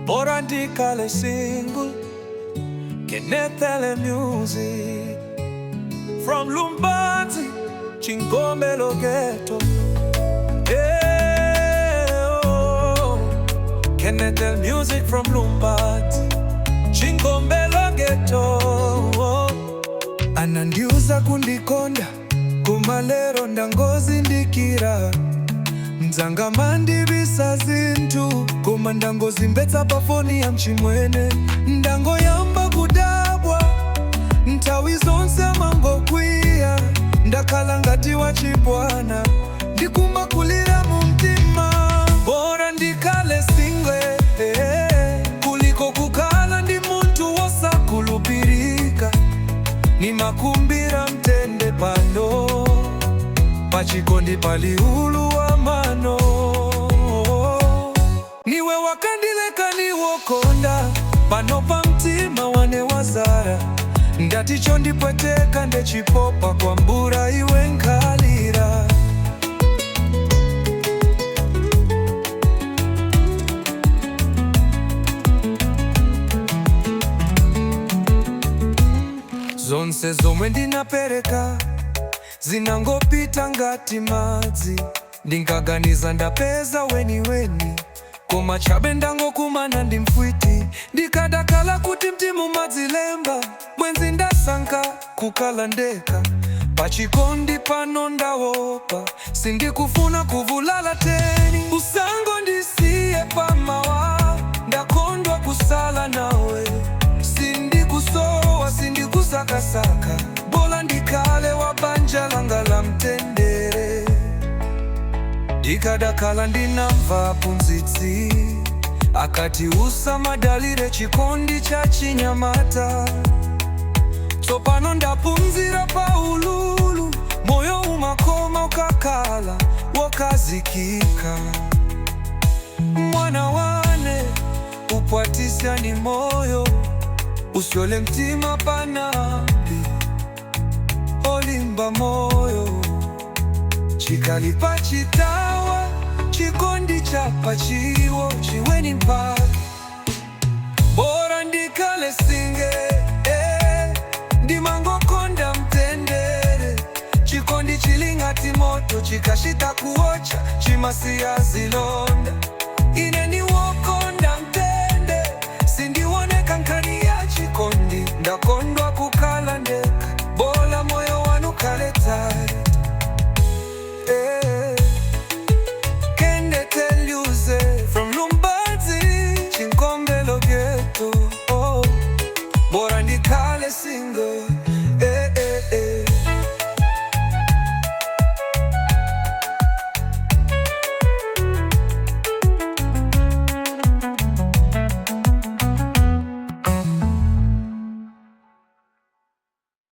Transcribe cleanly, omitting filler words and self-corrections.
bora ndikale single. Kenethele music from Lumbadzi, Chingombelo ghetto. Kenethele music from Lumbadzi, Chingombelo ghetto. Anandiuza kundikonda kumalero ndangozi ndikira Nzanga mandibisa zintu koma ndangozi mbetsa pafoni ya mchimwene Ndango yamba kudabwa ntawi zonse mangokwiya Ndakhala ngati wachibwana ndikumakulira mu mtima Bora ndikale single kuliko kukhala ndi muntu wosakhulupirika Nimakumbira mtende pano pachikondi pali ulu wa mano Niwe wakandileka niwokonda pano pa mtima wane wazara Ndati chondipweteka ndechipopa kwa mbura iwe nkalira Zonse zomwe ndinapereka zinangopita ngati madzi Ndinkaganiza ndapeza weni koma chabe ndangokumana ndi mfwiti Ndikadakala kuti mtima umadzilemba bwenzi ndasankha kukhala ndekha Pachikondi pano ndawopa sindikufuna kuvulala teni Usango ndisiye pamawa ndakondwa kusala nawe Sindikusowa sindikusakasaka bola ndikale wa banja langa la mtendere Ndikadakala ndinamva punzitsi akati usamadalire chikondi cha chinyamata Tsopano ndapunzira pa ululu moyo umakoma ukakhala wakazikika Mwana wane upwatisya ni moyo usyole mtima panambi Olimba moyo chikalipa chitawa chikondi chapa chiwo chiweni mpaka Bora ndikale single ndimangokonda mtendere Chikondi chilingati moto chikashita kuocha chimasiya zilonda Ine niwokonda mtende sindiwoneka nkani ya chikondi Ndakondwa kukala ndeka bola moyo wanu kale tight Kenethele music from Lumbadzi, Chingombelo ghetto. Bora ndikale single